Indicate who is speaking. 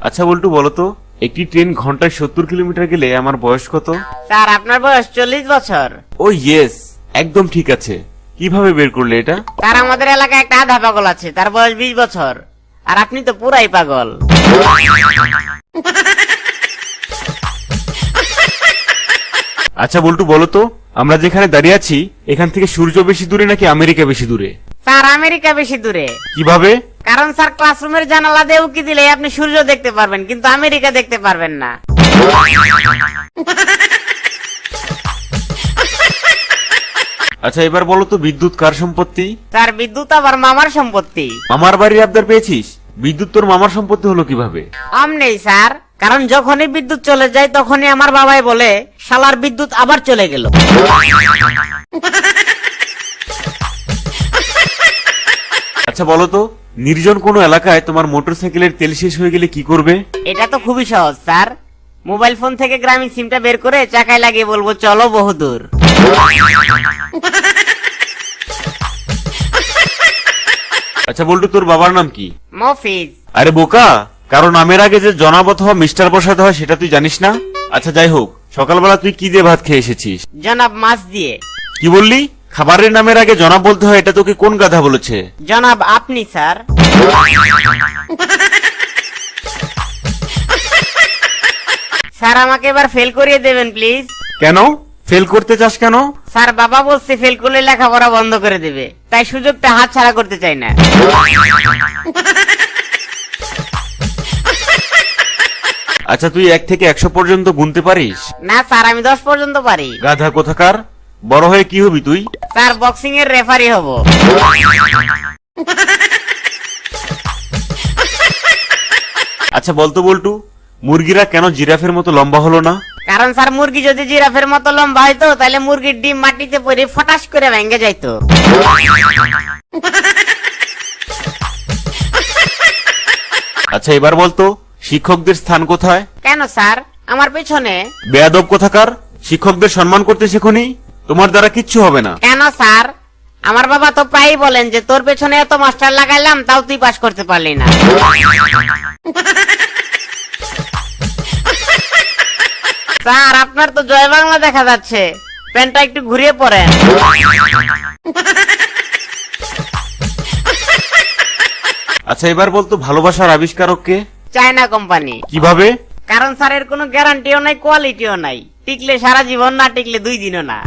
Speaker 1: আচ্ছা বল্টু বলো তো, একটি ট্রেন ঘন্টায় 70 কিলোমিটার গেলে আমার বয়স কত?
Speaker 2: স্যার আপনার বয়স 40 বছর।
Speaker 1: ও ইয়েস, একদম ঠিক আছে। কিভাবে বের করলে এটা?
Speaker 2: স্যার আমাদের এলাকায় একটা আধা পাগল আছে, তার বয়স 20 বছর, আর আপনি তো পুরাই পাগল।
Speaker 1: আচ্ছা বল্টু বলো তো, আমরা যেখানে দাঁড়িয়ে আছি এখান থেকে সূর্য বেশি দূরে নাকি আমেরিকা বেশি দূরে?
Speaker 2: স্যার আমেরিকা বেশি দূরে।
Speaker 1: কিভাবে?
Speaker 2: কারণ স্যার ক্লাসরুমের জানালা দিয়ে উকি দিলে আপনি সূর্য দেখতে পারবেন, কিন্তু আমেরিকা দেখতে পারবেন না।
Speaker 1: আচ্ছা এবার বলো তো, বিদ্যুৎ কার সম্পত্তি?
Speaker 2: স্যার বিদ্যুৎ আবার মামার সম্পত্তি।
Speaker 1: মামার বাড়ির আবদার পেয়েছিস? বিদ্যুৎ তোর মামার সম্পত্তি হলো কিভাবে?
Speaker 2: নেই স্যার, কারণ যখনই বিদ্যুৎ চলে যায় তখনই আমার বাবাই বলে শালার বিদ্যুৎ আবার চলে গেল।
Speaker 1: আচ্ছা বলো তো, নির্জন কোনো এলাকায় তোমার মোটরসাইকেলের তেল শেষ হয়ে গেলে কি করবে?
Speaker 2: এটা তো খুবই সহজ স্যার, মোবাইল ফোন থেকে গ্রামীণ সিমটা বের করে চাকায় লাগিয়ে বলবো চলো বহুদূর।
Speaker 1: আচ্ছা বল্টু, তোর বাবার নাম কি?
Speaker 2: মফিজ।
Speaker 1: আরে বোকা, কারণ নামের আগে যে জনাব অথবা মিস্টার বসাতে হয় সেটা তুই জানিস না? আচ্ছা যাই হোক, সকালবেলা তুই কি দিয়ে ভাত খেয়ে এসেছিস?
Speaker 2: জনাব মাছ দিয়ে।
Speaker 1: কি বললি? খাবারের নামের আগে জনাব বলতে হয়, এটা তোকে কোন গাধা বলেছে?
Speaker 2: জনাব আপনি স্যার। স্যার আমাকে এবার ফেল করিয়ে দেবেন প্লিজ।
Speaker 1: কেন ফেল করতে চাস কেন?
Speaker 2: স্যার বাবা বলছে ফেল করলে লেখাপড়া বন্ধ করে দেবে, তাই সুযোগটা হাতছাড়া করতে চাই না।
Speaker 1: আচ্ছা তুই 1 থেকে 100 পর্যন্ত গুনতে পারিস?
Speaker 2: না স্যার, আমি 10 পর্যন্ত পারি।
Speaker 1: গাধা কোথাকার, বড় হয়ে কি হবি তুই?
Speaker 2: স্যার বক্সিং এর রেফারি হব।
Speaker 1: আচ্ছা বলতো বল্টু, মুরগিরা কেন জিরাফের মতো লম্বা হলো না?
Speaker 2: কারণ স্যার মুরগি যদি জিরাফের মতো লম্বা হইতো তাহলে মুরগির ডিম মাটিতে পড়ে ফটাস করে ভেঙে যাইতো।
Speaker 1: আচ্ছা এবার বলতো, শিক্ষকদের স্থান কোথায়?
Speaker 2: কেন স্যার? আমার পেছনে।
Speaker 1: বেয়াদব কোথাকার, শিক্ষকদের সম্মান করতে শেখনি? তোমার দ্বারা কিচ্ছু হবে না।
Speaker 2: কেন স্যার? আমার বাবা তো প্রায়ই বলেন যে তোর পেছনে এত মাস্টার লাগাইলাম তাও তুই পাস করতে পারলি না। স্যার আপনার তো জয় বাংলা দেখা যাচ্ছে, প্যান্টটা একটু ঘুরিয়ে পড়েন।
Speaker 1: আচ্ছা এবার বলতো, ভালোবাসার আবিষ্কারক কে?
Speaker 2: China company.
Speaker 1: কিভাবে?
Speaker 2: কারণ স্যার এর কোনো গ্যারান্টিও নাই, কোয়ালিটিও নাই, টিকলে সারা জীবন, না টিকলে 2 দিনও না।